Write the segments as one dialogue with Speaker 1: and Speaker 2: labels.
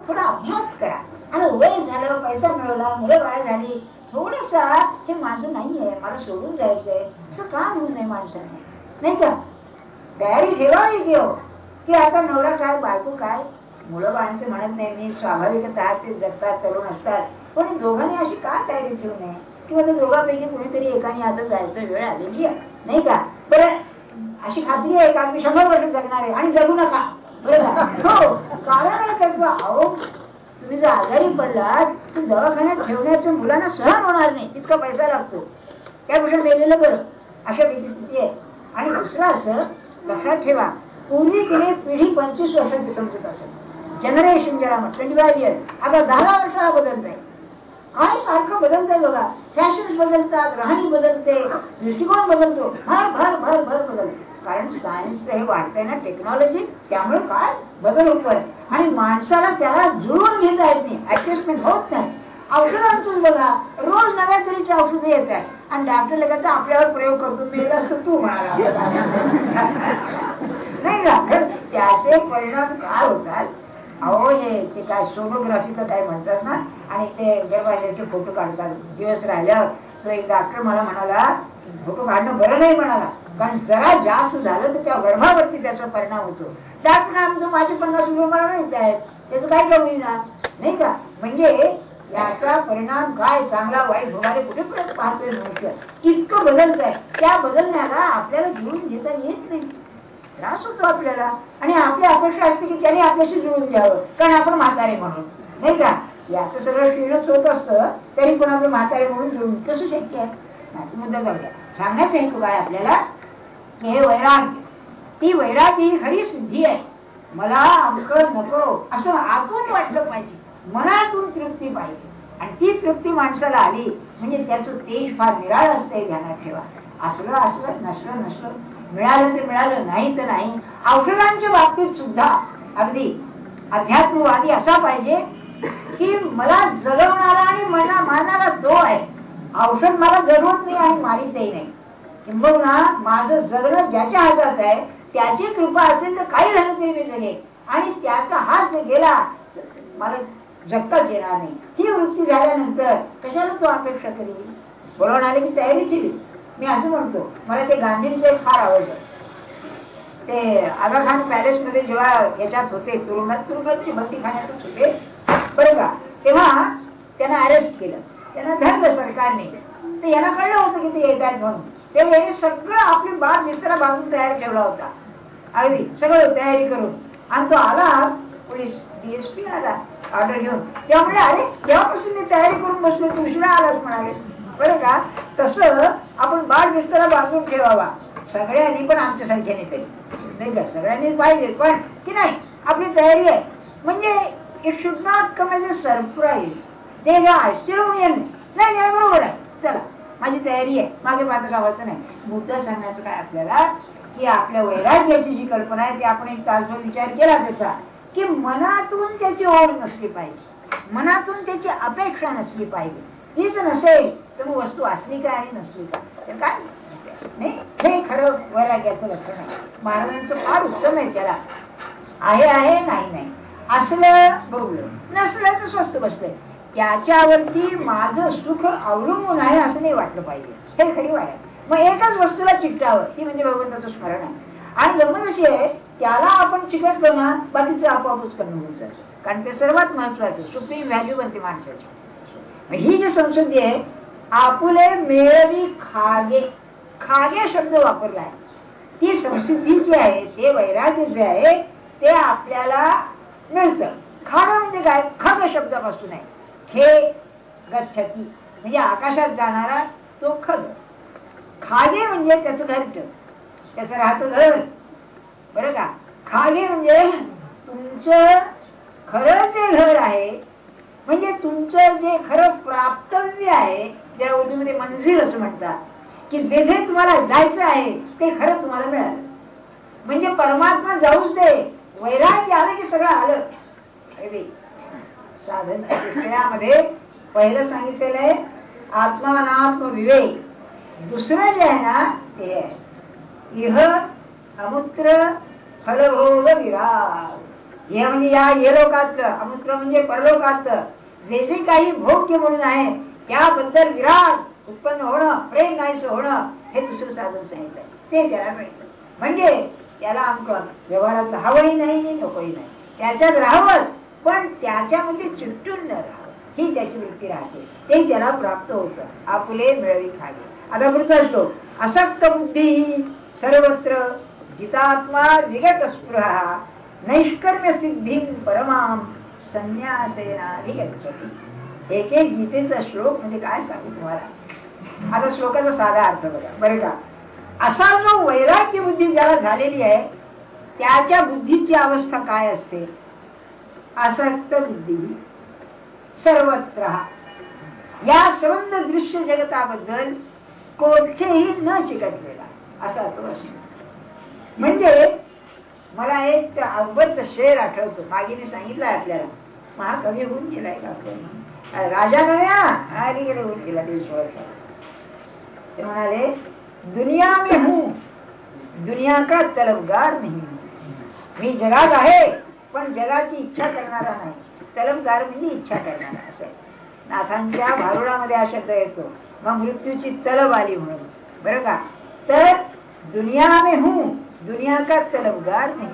Speaker 1: थोडा अभ्यास करा. आणि वय झालं, पैसा मिळवला, मुलं बाळ झाली, थोडसा हे माझं नाहीये, मला सोडून जायचंय असं का म्हणू नये माणसाने, नाही का? तयारी ठेवावी की हो, की आता नवरा काय बायको काय. मुलं बाळांचं म्हणत नाही मी, स्वाभाविकतः ते जगतात, तरुण असतात, पण दोघांनी अशी का तयारी ठेवू नये, किंवा त्या दोघांपैकी कुणीतरी एकाने आता जायचं वेळ आलेली आहे, नाही का? बरं, अशी खात्री आहे का मी 100 वर्ष जगणार आहे आणि जगू नका, बरोबर? हो, कारण आहे त्याचं. अहो, तुम्ही जर आजारी पडलात तर दवाखान्यात ठेवण्याचं मुलांना सहन होणार नाही, इतका पैसा लागतो, त्यापेक्षा मेलेलं बरं, अशा परिस्थिती आहे. आणि दुसरं असं लक्षात ठेवा, पूर्वी गेले पिढी 25 वर्षांची समजत असेल, जनरेशन ज्याला 25 इयर्स, आता 10 वर्षाला बदलत आहे. काय सारखं बदलत आहे बघा, फॅशन बदलतात, राहणी बदलते, दृष्टिकोन बदलतो, भर भर भर भर बदलतो. कारण सायन्स हे वाढतंय ना, टेक्नॉलॉजी, त्यामुळे काय बदल होतोय. आणि माणसाला त्याला जुळवून घेता येत नाही, ऍडजस्टमेंट होत नाही. औषधांच बघा, रोज नव्या तऱ्हेची औषधं येत आहेत आणि डॉक्टर लगाचा आपल्यावर प्रयोग करतो, मेला असतो तू म्हणाला नाही का? त्याचे परिणाम काय होतात. अहो, हे ते काय सोनोग्राफीचं काय म्हणतात ना, आणि ते गर्भाशयाचे फोटो काढतात, दिवस राहिल्यावर. तर एक डॉक्टर मला म्हणाला फोटो काढणं बरं नाही म्हणाला, कारण जरा जास्त झालं तर त्या गर्भावरती त्याचा परिणाम होतो. डॉक्टर आमचं माझे 50 रुपये मला मिळत आहेत, त्याचं काय कमी ना, नाही का? म्हणजे याचा परिणाम काय, चांगला वाईट होणारे कुठे पाहतोय मनुष्य, इतकं बदलत आहे. त्या बदलण्याला आपल्याला जुळून घेता येत नाही, त्रास होतो आपल्याला. आणि आपली अपेक्षा असते की त्याने आपल्याशी जुळून घ्यावं, कारण आपण म्हातारे म्हणून, नाही का? याचं सगळं शिणच होत असतं, तरी पण आपलं म्हातारे म्हणून जुळून कसं शक्य आहे? नाही, मुद्दा जाऊ द्या. सांगण्याचं हेतू काय आपल्याला, की हे वैराग्य, ती वैराग्य ही खरी सिद्धी आहे. मला अमकं नको असं आतून वाटलं पाहिजे, मनातून तृप्ती पाहिजे. आणि ती तृप्ती माणसाला आली म्हणजे त्याचं तेज फार निराळ असते, ध्यानात ठेवा. असलं असलं, नसलं नसलं, मिळालं तर मिळालं, नाही तर नाही. औषधांच्या बाबतीत सुद्धा अगदी अध्यात्मवादी असा पाहिजे की मला जगवणारा आणि मला मारणारा तो आहे. औषध मला जगवत नाही आणि मारितही नाही, किंबहुना माझं जगणं ज्याच्या हातात आहे, त्याची कृपा असेल तर काही झालं तरी मी जगेल, आणि त्याचा हात गेला मला जगताच येणार नाही. ही वृत्ती झाल्यानंतर कशाला तो अपेक्षा करेल? बोलवून आले की तयारी केली. मी असं म्हणतो, मला ते गांधींचं एक फार आवडलं. ते आगा खान पॅलेस मध्ये जेव्हा याच्यात होते, तुरुंगात बंदीखान्यातच होते बरं का, तेव्हा त्यांना अरेस्ट केलं, त्यांना धरलं सरकारने. तर यांना कळलं होतं की ते येत आहेत म्हणून, तेव्हा याने सगळं आपली बाग बिस्तरा बांधून तयार ठेवला होता, अगदी सगळं तयारी करून. आणि तो आला, पोलीस DSP आला ऑर्डर घेऊन, त्यामुळे अरे तेव्हापासून मी तयारी करून बसलो, तू उशिरा आलाच म्हणाले, बरं का? तसं आपण बाग बिस्तरा बांधून ठेवावा सगळ्यांनी, पण आमच्या संख्येने तरी, नाही का? सगळ्यांनी पाहिजे, पण की नाही आपली तयारी आहे. म्हणजे it should not come as a surprise, ते आश्चर्य येईल नाही, नाही बरोबर आहे, चला माझी तयारी आहे, मागे मात्र गावाचं नाही. मुद्दा सांगण्याचं काय आपल्याला, की आपल्या वैराग्याची जी कल्पना आहे ती आपण एक तासभर विचार केला त्याचा, की मनातून त्याची ओढ नसली पाहिजे, मनातून त्याची अपेक्षा नसली पाहिजे. हीच नसेल तर मग वस्तू असली काय आणि नसली काय, काय नाही. हे खरं वैराग्याचं लक्षण आहे. महाराजांचं फार उत्तम आहे, त्याला आहे आहे नाही नाही, असलं बघलं, नसलं तर स्वस्त बसलंय, त्याच्यावरती माझं सुख अवलंबून आहे असं नाही वाटलं पाहिजे. हे खरी वाट आहे. मग एकच वस्तूला चिकटावं, ती म्हणजे भगवंताचं स्मरण आहे. आणि गमत अशी आहे, त्याला आपण चिकटलो ना, बाकीचं आपोआपच कमी होऊन जातं, कारण ते सर्वात महत्वाचं सुप्रीम व्हॅल्यू बनते माणसाची. ही जी संस्कृती आहे, आपुले मेळवी खागे, खागे शब्द वापरला आहे, ती संस्कृती जी आहे, ते वैराग्य जे आहे ते आपल्याला मिळतं. खाग म्हणजे काय, खग शब्दापासून आहे, खे गच्छती म्हणजे आकाशात जाणारा तो खग, खागे म्हणजे त्याचं घरट, त्याचं राहतं घर, बरं का? खागे म्हणजे तुमचं खरं जे घर आहे, म्हणजे तुमचं जे खरं प्राप्तव्य आहे, ज्याला उर्दूमध्ये मंजिल असं म्हणतात, की जेथे तुम्हाला जायचं आहे ते खरं तुम्हाला मिळालं. म्हणजे परमात्मा जाऊच दे, वैराग्य आलं की सगळं आलं. साधनच्या पुस्तकामध्ये पहिलं सांगितलेलं आहे आत्मानात्म विवेक, दुसरं जे आहे ना ते आहे इह अमुत्र फलभोग विराग. हे म्हणजे या लोकातलं, अमुत्र म्हणजे परलोकातलं जे जे काही भोग्य म्हणून आहे त्याबद्दल विराग उत्पन्न होणं, प्रेम नाहीसं होणं, हे दुसरं साधन सांगितलं, ते त्याला मिळतं. म्हणजे त्याला आमचं व्यवहारात हवंही नाही नकोही नाही, त्याच्यात राहावंच, पण त्याच्यामध्ये चिटून न राहावं, ही त्याची वृत्ती राहते, ते त्याला प्राप्त होतं. आपुले मिळवी खाली. आता पुढचा श्लोक. असक्त बुद्धी सर्वत्र जितात्मा विगत स्पृहा नैष्कर्म्य सिद्धी परमाम संन्यासेनाधिगच्छति. एक एक गीतेचा श्लोक म्हणजे काय सांगू तुम्हाला. आता श्लोकाचा साधा अर्थ बघा बरं का. असा जो वैराग्य बुद्धी ज्याला झालेली आहे त्याच्या बुद्धीची अवस्था काय असते. आसक्त बुद्धी सर्वत्र, या संबंध दृश्य जगताबद्दल कोठेही न चिकटलेला असा तो असतो. म्हणजे मला एक अवघड शेर आठवतो, मागे मी सांगितलं आपल्याला, महाकवी होऊन गेलाय का आपल्याला, राजा नव्या अलीकडे होऊन गेला देशवाचा. ते म्हणाले, दुनिया में हूं दुनिया का तलबगार नहीं, मी जगात आहे पण जगाची इच्छा करणारा नाही. तलबगार म्हणजे इच्छा करणारा असं. नाथांच्या भारुडामध्ये हा शब्द येतो. मग मृत्यूची तलब आली म्हणून बरं का. तर दुनिया में हूं दुनिया का तलबगार नहीं,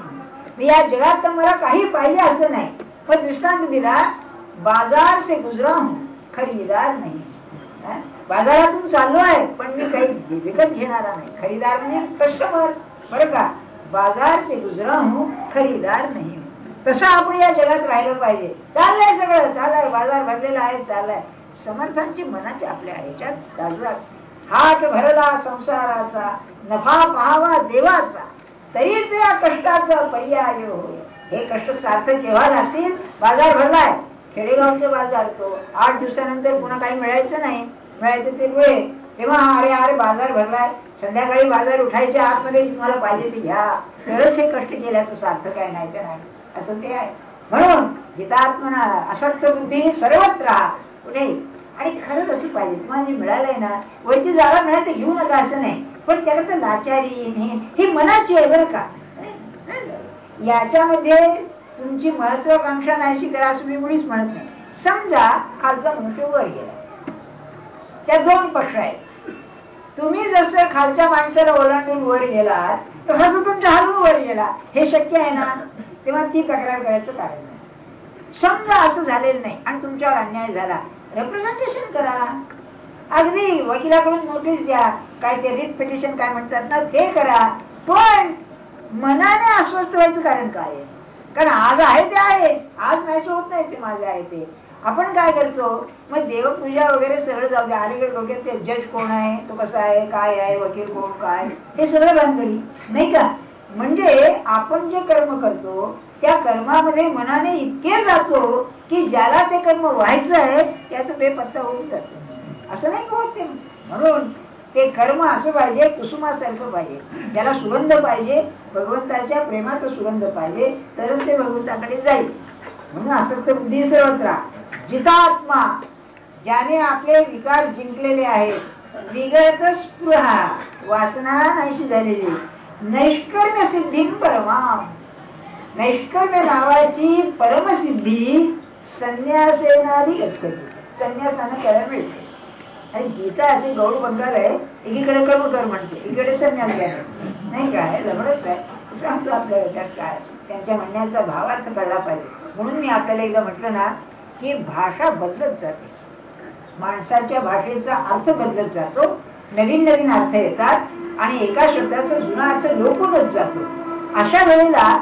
Speaker 1: मी या जगात तर मला काही पाहिजे असं नाही. पण दृष्टांत दिला, बाजार से गुजरा हूं खरीदार नाही. बाजारातून चाललो आहे पण मी काही विकत घेणारा नाही. खरीदार म्हणजे कस्टमर बरं का. बाजार से गुजरा हूं खरीदार नाही. तसं आपण या जगात राहिलं पाहिजे. चाललंय सगळं, चाललंय, बाजार भरलेला आहे, चाललाय. समर्थांची मनाची आपल्या ह्याच्यात दाजवात हात भरला संसाराचा, नफा पाहावा देवाचा, तरीच या कष्टाचा पर्याय होय. हे कष्ट सार्थक केव्हा लागतील. बाजार भरलाय, खेडेगावचे बाजार, तो 8 दिवसानंतर पुन्हा काही मिळायचं नाही, मिळायचं ते वेळ, तेव्हा अरे अरे बाजार भरलाय, संध्याकाळी बाजार उठायच्या आतमध्ये तुम्हाला पाहिजे ते घ्या, तरच हे कष्ट केल्याचं सार्थक आहे, नाही तर नाही असं ते आहे. म्हणून जितात्मना असक्त बुद्धी सर्वत्र राहा पुढे. आणि खरंच अशी पाहिजे, तुम्हाला जे मिळालंय ना, वरची जागा मिळाल तर घेऊ नका असं नाही, पण त्याला तर लाचारी ही मनाची आहे बरं का. याच्यामध्ये तुमची महत्वाकांक्षा नाहीशी करा असं मी मुळीच म्हणत नाही. समजा खालचा मनुष्य वर गेला, त्या 2 पक्ष आहेत. तुम्ही जसं खालच्या माणसाला ओलांडून वर गेलात तसा तो तुमच्या हलवून वर गेला, हे शक्य आहे ना, तेव्हा ती तक्रार करायचं कारण नाही. समजा असं झालेलं नाही आणि तुमच्यावर अन्याय झाला, रिप्रेझेंटेशन करा. अगदी वकिलाकडून नोटीस द्या, काय ते रिट पिटिशन काय म्हणतात ना ते करा. पण मनाने अस्वस्थ व्हायचं कारण काय आहे. कारण आज आहे ते आहे, आज नाही होत नाही ते माझे आहे ते. आपण काय करतो मग देवपूजा वगैरे सगळं जाऊ द्या, अलीकडे डोक्यात ते जज कोण आहे, तो कसा आहे, काय आहे, वकील कोण काय, हे सगळं भानगडी नाही का. म्हणजे आपण जे कर्म करतो त्या कर्मामध्ये मनाने इतके जातो की ज्याला ते कर्म व्हायचं आहे त्याचं बेपत्ता होऊन जातं. असं नाही होत ते. म्हणून ते कर्म असं पाहिजे, कुसुमासारखं पाहिजे, ज्याला सुगंध पाहिजे, भगवंताच्या प्रेमाचा सुगंध पाहिजे, तरच ते भगवंताकडे जाईल. म्हणून असं तर बुद्धी सर्वत्र जितात्मा, ज्याने आपले विकार जिंकलेले आहेत, विगत स्पृहा, वासना नाहीशी झालेली, नैष्कर्म्य सिद्धी परमा, नैष्कर्म्य नावाची परमसिद्धी संन्यासेनाधिगच्छति, संन्यासानं त्याला मिळते. आणि गीता असे गौड बंगाल आहे, एकीकडे कर्म कर म्हणते, एकीकडे संन्यास घ्या नाही काय, लवडच आहे. सांगतो आपल्या याच्यात काय त्यांच्या म्हणण्याचा भावार्थ कळला पाहिजे. म्हणून मी आपल्याला एकदा म्हटलं ना की भाषा बदलत जाते, माणसाच्या भाषेचा अर्थ बदलत जातो, नवीन नवीन अर्थ येतात आणि एका शब्दाचा जुना अर्थ लोपूनच जातो. अशा वेळेला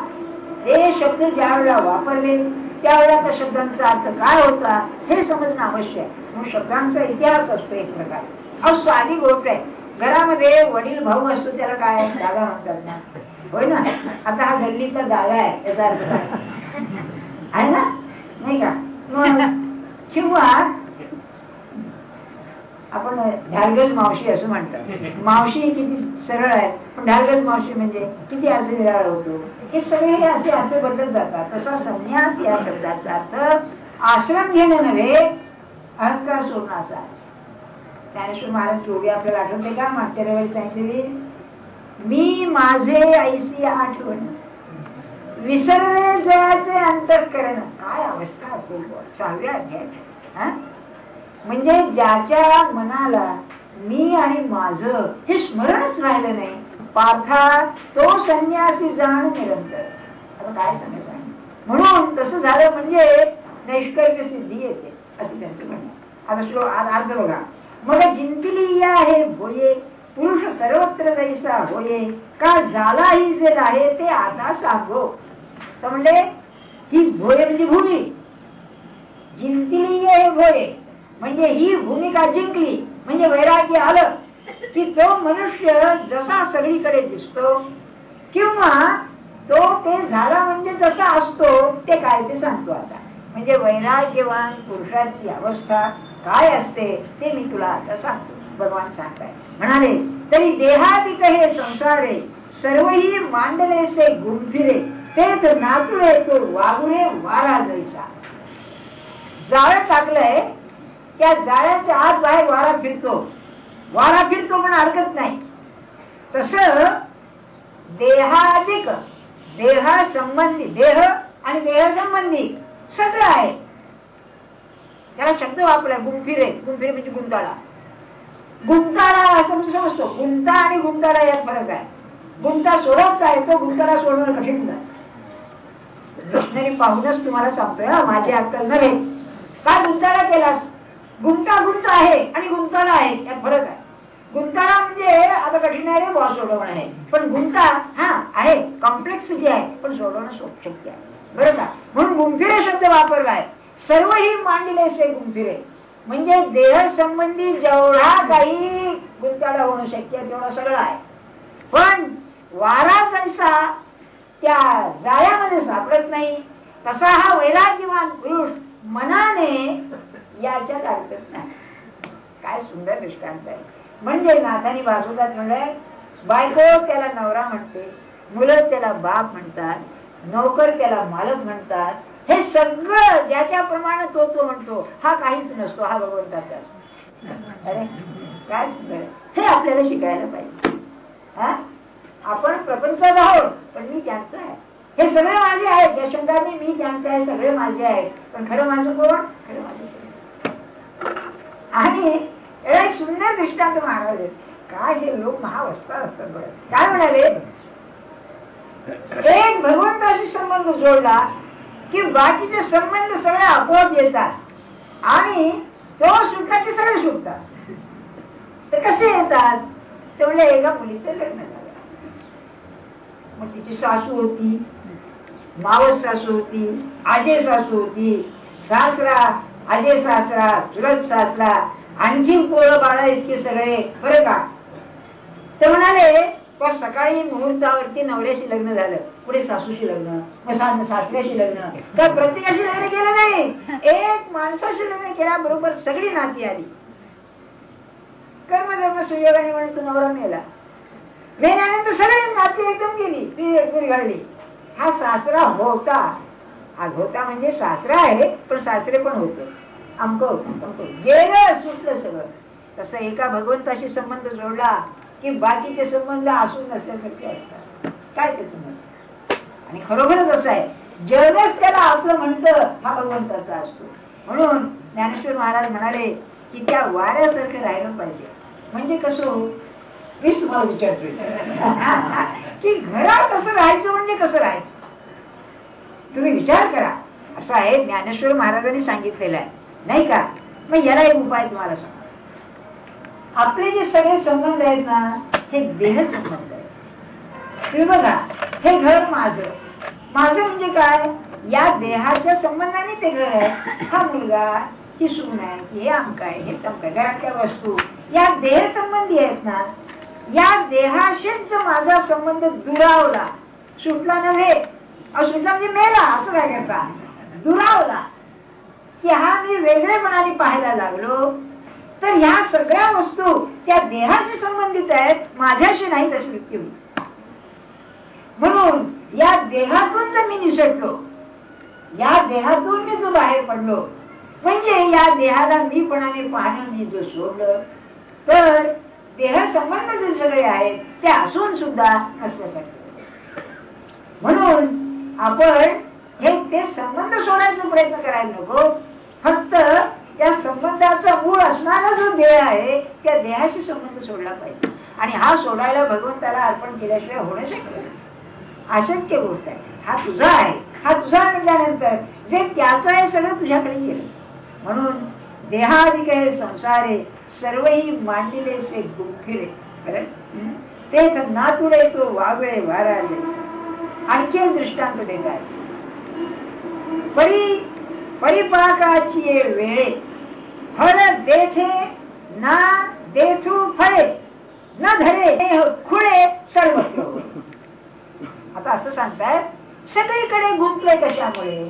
Speaker 1: ते शब्द ज्या वेळेला वापरले त्यावेळेला त्या शब्दांचा अर्थ काय होता हे समजणं आवश्यक आहे. म्हणून शब्दांचा इतिहास असतो एक प्रकार. अहो साधी गोष्ट आहे, घरामध्ये वडील भाऊ असतो त्याला काय दादा म्हणतात ना, होय ना. आता हा गल्लीचा दादा आहे याचा अर्थ काय आहे ना, नाही का. किंवा आपण ढालगज मावशी असं म्हणतात. मावशी किती सरळ आहे, पण ढालगज मावशी म्हणजे किती अर्थ निराळ होतो. हे सगळे हे असे अर्थ बदलत जातात. तसा संन्यास या शब्दाचा अर्थ आश्रम घेणं नव्हे, अहंकार सोडणं असा. ज्ञानेश्वर महाराज जोडी आपल्याला आठवते का, मागच्या रविवारी सांगितलेली, मी माझे ऐसी आठवण विसरले जयाचे अंतःकरण. काय अवस्था असेल 6व्या अध्यायात. म्हणजे ज्याच्या मनाला मी आणि माझं हे स्मरणच राहिलं नाही, पार्था तो संन्यासी जाण निरंतर. आता काय सांगायचं. म्हणून तसं झालं म्हणजे नैष्कर्म्य सिद्धी येते असे त्यांचं म्हणणं. आता श्लोक अर्थ बघा. मग जिंकली या हे भोये पुरुष सर्वत्र जैसा होये, का झालाही जे आहे ते आता सांगो. तर म्हणले ही भोये म्हणजे भूमी, जिंकली हे भोये म्हणजे ही भूमिका जिंकली म्हणजे वैराग्य आलं की तो मनुष्य जसा सगळीकडे दिसतो किंवा तो ते झाला म्हणजे जसा असतो ते काय ते सांगतो. आता म्हणजे वैराग्यवान पुरुषाची अवस्था काय असते ते मी तुला आता सांगतो. भगवान सांगताय. म्हणाले तरी देहादिक हे संसारे सर्वही मांडले से गुंफिरे, तेच नातुळे तो वागुरे वारा जैसा. जाळ टाकलंय, त्या जाळ्याच्या आत बाहेर वारा फिरतो, वारा फिरतो पण हरकत नाही. तस देहादिक देह संबंधी, देह आणि देह संबंधी सगळं आहे. त्याला शब्द वापरला गुंफिरे. गुंफिरे म्हणजे गुंताळा. गुंताळा असं म्हणजे समजतो. गुंता आणि गुंताळा यात फरक आहे. गुंता सोडवता येतो, गुंताळा सोडवणं कठीण नाही. कृष्णाने पाहूनच तुम्हाला सांगतोय, माझी अक्कल नव्हे. काय गुंताळा केलास? गुंता गुंत आहे आणि गुंताळा आहे यात फरक आहे. गुंताळा म्हणजे आता कठीण आहे रे बॉस सोडवणं आहे, पण गुंता आहे कॉम्प्लेक्स जे आहे पण सोडवणं शक्य आहे. बरं का? म्हणून गुंफिरे शब्द वापरलाय. सर्वही मांडले से गुंफिरे म्हणजे देह संबंधी जेवढा काही गुंताळा होणं शक्य आहे तेवढा सगळं आहे. पण वारा जैसा त्या जाळ्यामध्ये सापडत नाही तसा हा वैराग्यवान पुरुष मनाने याच्यात अडकत नाही. काय सुंदर दृष्टांत आहे. म्हणजे नाथानी भागवतात म्हणले बायको त्याला नवरा म्हणते, मुलं त्याला बाप म्हणतात, नोकर त्याला मालक म्हणतात. हे सगळं ज्याच्याप्रमाणे तो म्हणतो हा काहीच नसतो, हा भगवंताचा असतो. अरे काय सुंदर. हे आपल्याला शिकायला पाहिजे. आपण प्रपंचात आहोत पण मी त्यांचं आहे. हे सगळे माझे आहेत. या शब्दाने मी त्यांचं आहे, सगळे माझे आहेत. पण खरं माझं कोण? खरं माझं. आणि एक सुंदर दृष्टांत महाराज काय हे लोक महावस्था असतात. बरं काय म्हणाले, एक भगवंताशी संबंध जोडला की बाकीचे संबंध सगळे आपोआप येतात आणि तो सुटला की सगळे सुटतात. तर कसे येतात? तेवढे एका मुलीचं लग्न झालं. मग तिची सासू होती, मावस सासू होती, आजे सासू होती, सासरा, आजे सासरा, चुलत सासरा, आणखी पोरं बाळा इतके सगळे. बरं का? ते म्हणाले पण सकाळी मुहूर्तावरती नवऱ्याशी लग्न झालं, पुढे सासूशी लग्न, मग सासऱ्याशी लग्न. तर प्रत्येकाशी लग्न केलं नाही, एक माणसाशी लग्न केल्याबरोबर सगळी नाती आली. कर्मधर्म सुयोगाने म्हणून तो नवरा मेला. मेल्यानंतर सगळी नाती एकदम गेली, ती घडली. हा सासरा होता. आज होता म्हणजे सासरा आहे पण सासरे पण होते. आमकं होतं गेलं, सुटलं सगळं. तसं एका भगवंताशी संबंध जोडला की बाकीचे संबंध असून नसल्यासारखे असतात. काय त्याचं मत? आणि खरोखरच असं आहे, जगच त्याला आपलं म्हणतं हा भगवंताचा असतो. म्हणून ज्ञानेश्वर महाराज म्हणाले की त्या वाऱ्यासारखं राहिलं पाहिजे. म्हणजे कसं? मीच तुम्हाला विचारतोय की घरात असं राहायचं म्हणजे कसं राहायचं? तुम्ही विचार करा. असं आहे ज्ञानेश्वर महाराजांनी सांगितलेलं आहे नाही का? मग याला एक उपाय तुम्हाला सांग. आपले जे सगळे संबंध आहेत ना हे देह संबंध आहेत. तुम्ही बघा, हे घर माझं. माझं म्हणजे काय? या देहाच्या संबंधाने ते घर आहे. हा मुलगा, ही सून आहे, की हे आमक आहे, हे तमक आहे, घरातल्या वस्तू या देह संबंधी आहेत ना. या देहाशीच माझा संबंध दुरावला, सुटला नव्हे. सुटला म्हणजे मेला असं काय करता, दुरावला की हा मी वेगळेपणाने पाहायला लागलो. तर ह्या सगळ्या वस्तू त्या देहाशी संबंधित आहेत, माझ्याशी नाही तशी वृत्ती होईल. म्हणून या देहातून जर मी निसटलो, या देहातून मी जो बाहेर पडलो, म्हणजे या देहाला मीपणाने पाहणं मी जो सोडलं, तर देह संबंध जे सगळे आहेत ते असून सुद्धा नसल्यासारखे. म्हणून आपण हे ते संबंध सोडायचा प्रयत्न करायला नको. फक्त त्या संबंधाचा मूळ असणारा जो देह आहे त्या देहाशी संबंध सोडला पाहिजे. आणि हा सोडायला भगवंताला अर्पण केल्याशिवाय होणं शक्य नाही. अशक्य गोष्ट आहे. हा तुझा आहे, हा तुझा म्हटल्यानंतर जे त्याचं आहे सगळं तुझ्याकडे गेलं. म्हणून देहादिक आहे संसारे सर्वही मांडले से गुंफिरे तेच नातुडे तो वागळे वाराले. आणखी दृष्टांत देत आहे. परिपाकाची वेळे फळ देठे ना देठू फळे न धरे खुळे सर्व. आता असं सांगताय सगळीकडे गुंतलंय कशामुळे?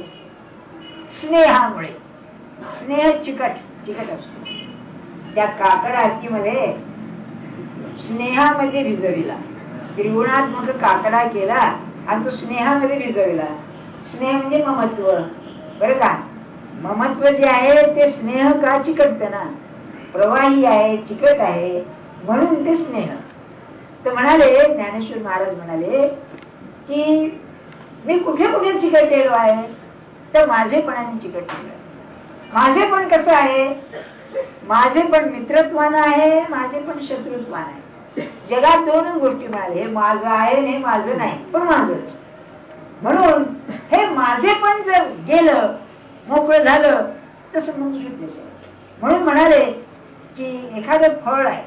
Speaker 1: स्नेहामुळे. स्नेह चिकट असतो. त्या काकड आरतीमध्ये स्नेहामध्ये भिजविला, त्रिगुणात्मक काकडा केला आणि तो स्नेहामध्ये भिजविला. स्नेह म्हणजे ममत्व, बरं का? ममत्व जे आहे ते स्नेह का चिकटत ना, प्रवाही आहे, चिकट आहे, म्हणून ते स्नेह. तर म्हणाले ज्ञानेश्वर महाराज म्हणाले की मी कुठे कुठे चिकटलेलो आहे? तर माझेपणाने चिकटलेलो आहे. माझेपण कसं आहे? माझेपण मित्रत्वानं आहे, माझेपण शत्रुत्वानं आहे. जगात दोनच गोष्टी मिळाल्या, हे माझं आहे हे माझं नाही, पण माझंच. म्हणून हे माझेपण जर गेलं, मोकळं झालं तर संबंध सुटले. म्हणून म्हणाले की एखादं फळ आहे,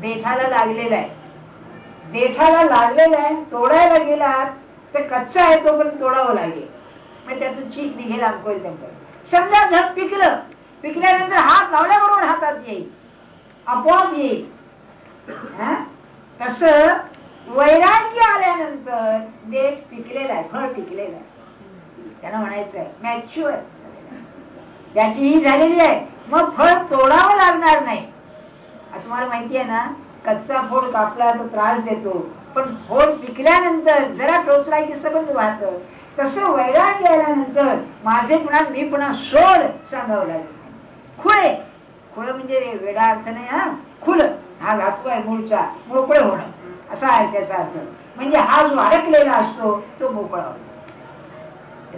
Speaker 1: देठाला लागलेलं आहे, देठाला लागलेलं आहे, तोडायला गेलात तर कच्चा आहे तो पण तोडावं लागेल, मग त्यातून चीक निघेल, अंकोल त्यांना. समजा झट पिकलं, पिकल्यानंतर हात लावल्याबरोबर हातात येईल, आपोआप येईल. तस वैराग्य आल्यानंतर देठ पिकलेला आहे, फळ पिकलेलं आहे, त्यांना म्हणायचं आहे मॅच्युअर, त्याची ही झालेली आहे, मग फळ तोडावं लागणार नाही. तुम्हाला माहिती आहे ना, कच्चा फोड कापला तर त्रास देतो, पण फोड पिकल्यानंतर जरा टोचला की सबंध वाहतं. तसं वैराग्य आल्यानंतर माझे पुन्हा मी पुन्हा सोड सांगावं लागेल. खुळे, खुळ म्हणजे वेडा अर्थ नाही, हा खुल हा धातू आहे मूळचा, मोकळं होणं असा आहे त्याचा अर्थ. म्हणजे हा जो अडकलेला असतो तो मोकळा होतो.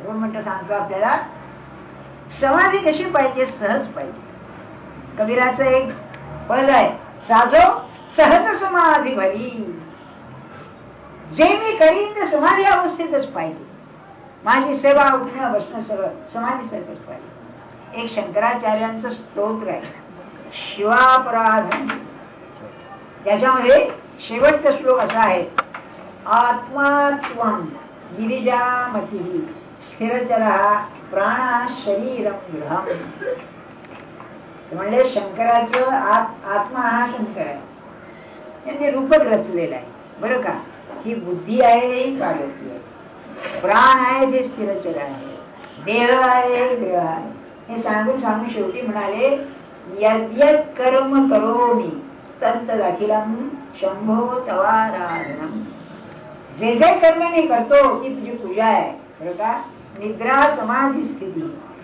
Speaker 1: 2 मिनिटं सांगतो आपल्याला. समाधी कशी पाहिजे? सहज पाहिजे. कबीराचं एक पद आहे, साजो सहज समाधी भरी. जे मी करीन ते समाधी अवस्थेतच पाहिजे. माझी सेवा उठणं बसणं सगळं समाधीसारखंच पाहिजे. एक शंकराचार्यांचं स्तोत्र आहे, शिवापराधम. त्याच्यामध्ये शेवटचा श्लोक असा आहे, आत्मा त्वं गिरिजामती स्थिरचरः प्राण शरीरम गृहम्. म्हणजे शंकराचं आत्मा हा शंकर आहे, त्यांनी रूपक रचलेलं आहे, बरं का? ही बुद्धी आहे, ही पार्वती आहे, प्राण आहे जे स्थिरचर आहे, देह आहे ग्रह आहे. हे सांगून सांगून शेवटी म्हणाले, यद्यत् कर्म करोमि तत्तदखिलम् शंभो तवाराधनम्. जे जे कर्म मी करतो ती तुझी पूजा आहे, बरं का? निद्रा समाधी स्थिती,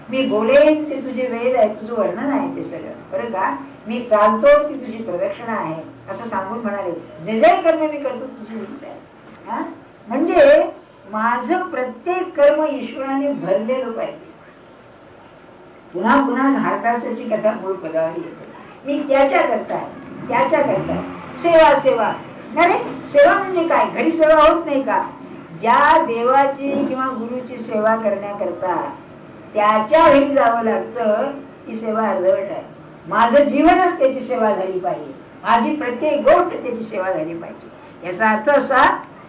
Speaker 1: मी बोलेन ते तुझे वेद आहे, तुझं वर्णन आहे ते सगळं, बरं का? मी चालतो ती तुझी प्रदक्षिणा आहे, असं सांगून म्हणाले जे जे कर्म मी करतो तुझी हीच आहे. म्हणजे माझं प्रत्येक कर्म ईश्वराने भरलेलं पाहिजे. पुन्हा पुन्हा भारताची कथा मूळ पदावर येते. मी त्याच्या करता सेवा. अरे सेवा म्हणजे काय? घरी सेवा होत नाही का? ज्या देवाची किंवा गुरुची सेवा करण्याकरता त्याच्या घरी जावं लागतं, ती सेवा अर्धवट आहे. माझं जीवनच त्याची सेवा झाली पाहिजे, माझी प्रत्येक गोष्ट त्याची सेवा झाली पाहिजे. याचा अर्थ असा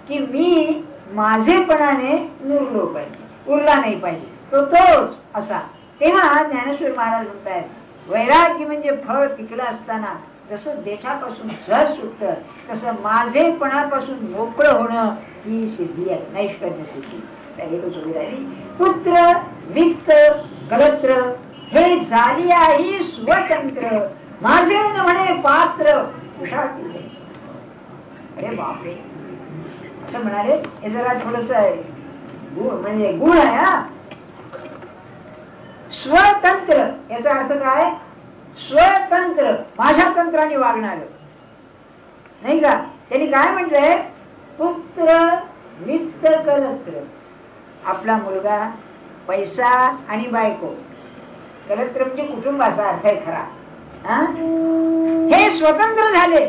Speaker 1: की मी माझेपणाने नुरलो पाहिजे, उरला नाही पाहिजे, तोच असा. तेव्हा ज्ञानेश्वर महाराज म्हणतात, वैराग्य म्हणजे फळ पिकलं असताना जसं देठापासून जर सुटतं तसं माझेपणापासून मोकळं होणं ही सिद्धी आहे, नैष्कर्म्य सिद्धी. पुत्र वित्त कलत्र हे झाली आहे स्वतंत्र, माझे न म्हणे पात्र. अरे बापरे, असं म्हणाले. हे जरा थोडस म्हणजे गुण आहे. हा स्वतंत्र याचा अर्थ काय? स्वतंत्र, माझ्या तंत्राने वागणार नाही का? त्यांनी काय म्हटलंय? पुत्र वित्त कलत्र. आपला मुलगा, पैसा आणि बायको, कलत्र म्हणजे कुटुंबाचा अर्थ आहे खरा. हे स्वतंत्र झाले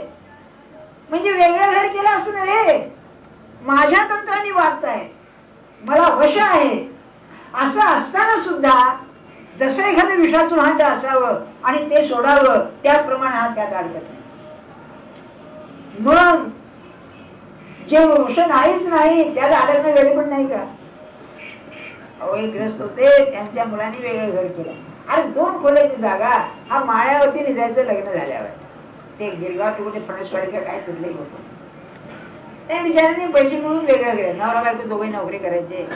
Speaker 1: म्हणजे वेगळं घर केलं असं नव्हे, माझ्या तंत्राने वागताय, मला वश आहे. असं असताना सुद्धा जसं एखादं विषाचं भांड असावं आणि ते सोडावं त्याप्रमाणे हा त्यात अडकत नाही. मग जे वृक्ष नाहीच नाही त्याला अडकणं वेळ पण नाही का? एक ग्रस्त होते, त्यांच्या मुलांनी वेगळं घर केलं. अरे 2 खोल्याची जागा, हा माळ्यावरती निघायचं लग्न झाल्यावर. ते गिरगाव कुठे फणसवाडी काय कुठले होतं, त्या बिचाऱ्यांनी पैसे मिळून वेगळं केलं. नवरा बायको दोघे नोकरी करायचे.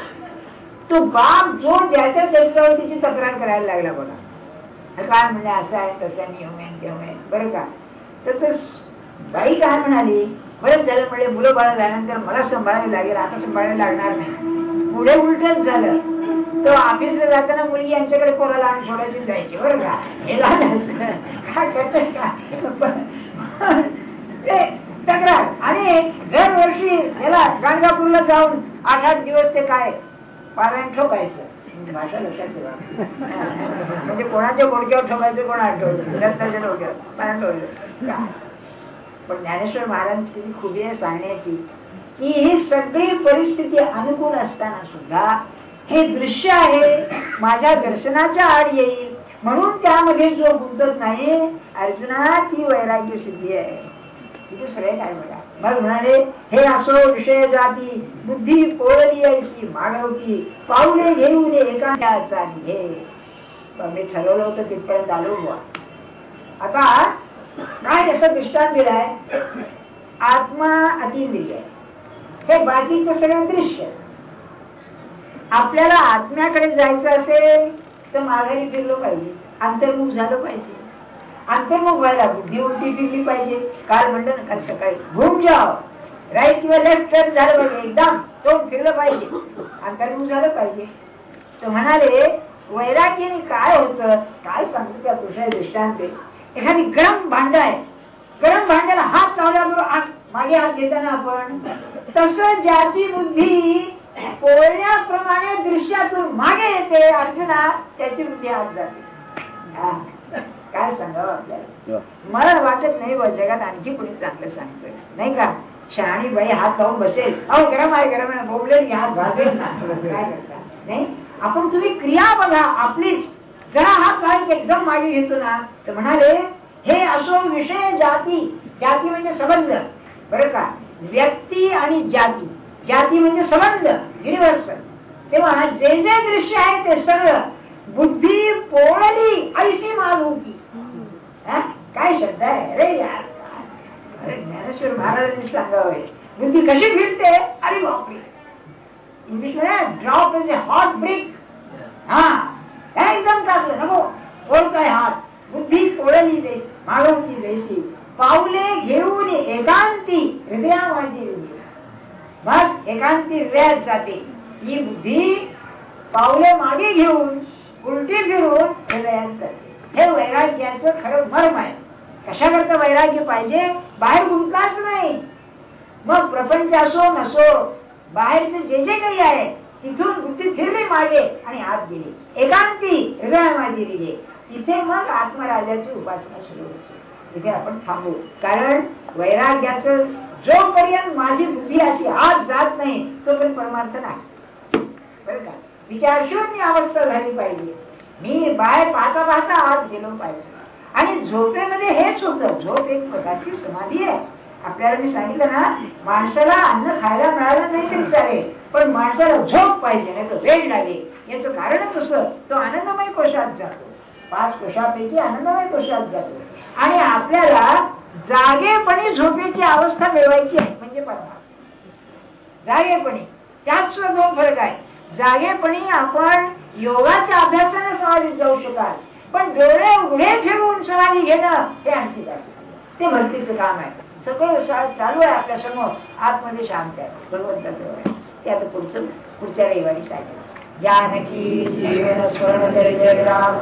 Speaker 1: तो बाप जो ज्याच्या त्याच्यावर तिची तक्रार करायला लागला बघा, काय म्हणजे असं आहे तसं नियम आहे तेव्हा आहे बरं का. तर बाई काय म्हणाली, बरंच झालं म्हणजे मुलं बाळ झाल्यानंतर मला सांभाळावी लागेल, आता सांभाळायला लागणार नाही. पुढे उलटच झालं. तो ऑफिसला जाताना मुलगी यांच्याकडे पोराला आणून सोडायची जायची बरं का. हे काय करत का ते तक्रार. आणि दरवर्षी याला गाणगापूरला जाऊन 8-8 दिवस ते काय पारायण ठोकायचं. भाषा लक्षात ठेवा, म्हणजे कोणाच्या गोडक्यावर ठोकायचं, कोणा दत्ताच्या डोक्यावर पारायण ठोकायचं. पण ज्ञानेश्वर महाराजांची किती खुबी आहे सांगण्याची, की ही सगळी परिस्थिती अनुकूल असताना सुद्धा हे दृश्य आहे माझ्या दर्शनाच्या आड येईल म्हणून त्यामध्ये जो गुंतत नाही अर्जुना ती वैराग्य सिद्धी आहे. तिथे श्रेय काय बघा. मग म्हणाले हे असो विषय जाती बुद्धी पोळली ऐशी मागवती पाऊले घेऊन एकाचा घे. मी ठरवलं होतं तिथपर्यंत आलो बुवा. आता काय असं दृष्टांत दिलाय, आत्मा अतींद्रिय, हे बाकीचं सगळं दृश्य. आपल्याला आत्म्याकडे जायचं असेल तर माघारी फिरलो पाहिजे, अंतर्मुख झालं पाहिजे. अंतर्मुख व्हायला बुद्धी उलटी फिरली पाहिजे. काल म्हणलं ना, काल सकाळी घूम जाओ, राईट किंवा लेफ्ट टर्न झालं पाहिजे, एकदम तोंड फिरलं पाहिजे, अंतर्मुख झालं पाहिजे. तर म्हणाले वैराग्याने काय होतं, काय सांगतो त्या पुरुषा दृष्टांत. एखादी गरम भांड आहे, गरम भांड्याला हात लावल्याबरोबर मागे हात घेताना आपण तसं ज्याची बुद्धी पोळण्याप्रमाणे दृश्यातून मागे येते अर्जुना, त्याची बुद्धी आत जाते. काय सांगावं आपल्याला. मला वाटत नाही व जगात आणखी कुणी चांगलं सांगतोय नाही का. शहाणी बाई हात लावून बसेल, अहो गरम आहे गरम आहे बोबले की हात भाजेल ना, काय करता नाही. आपण तुम्ही क्रिया बघा आपलीच, जरा हात घालून एकदम मागे घेतो ना. तर म्हणाले हे असो विषय जाती, जाती म्हणजे संबंध बरं का, व्यक्ती आणि जाती. जाती म्हणजे संबंध युनिव्हर्सल. तेव्हा जे जे दृश्य आहे ते सगळं बुद्धी पोळली ऐशी मागवती. काय शब्द आहे रे यार. अरे ज्ञानेश्वर महाराजांनी सांगावे बुद्धी कशी फिरते. अरे बापरे, इंग्लिश मध्ये drop is a hot brick. हा एकदम टाकलं नको, पोळताय हात. बुद्धी पोळली जैसी मागवती जैसी पावले घेऊन एकांती हृदया माझी. मग एकांती हृदयात जाते ही बुद्धी, पावले मागे घेऊन उलटी फिरून हृदयात जाते. हे वैराग्याचं खरं मर्म आहे. कशाकरता वैराग्य पाहिजे, बाहेर गुंतलाच नाही. मग प्रपंच असो नसो, बाहेरचे जे जे काही आहे तिथून बुद्धी फिरली मागे आणि आत गेली, एकांती हृदया माझी गेली. तिथे मग आत्मराजाची उपासना सुरू होते. तिथे आपण थांबू, कारण वैराग्याचं जोपर्यंत माझी बुद्धी अशी आत जात नाही तोपर्यंत परमार्थ नाही बरं का. विचारशून्य अवस्था झाली पाहिजे. मी बाहेर पाहता पाहता आत गेलो पाहिजे. आणि झोपेमध्ये हेच होतं. झोप एक प्रकारची समाधी आहे. आपल्याला मी सांगितलं ना, माणसाला अन्न खायला मिळालं नाही तरी चालेल, पण माणसाला झोप पाहिजे, नाही तर वेळ लागेल. याचं कारणच असं, तो आनंदमय कोशात जातो. 5 कोशापैकी आनंदमय कोशात जातो. आणि आपल्याला जागेपणी झोपेची अवस्था मिळवायची आहे म्हणजे परमार्थ. जागेपणी त्यात सुद्धा 2 फरक आहे. जागेपणी आपण योगाच्या अभ्यासाने समाधीत जाऊ शकाल, पण डोळे उघडे ठेवून समाधी घेणं हे आणखी जास्त, ते भक्तीचं काम आहे. सगळं चालू आहे आपल्या समोर, आतमध्ये शांत आहे, भगवंताचं. ते आता पुढच्या रविवारी सांगेल. जानकी जीवन स्वर्ण जय जय राम.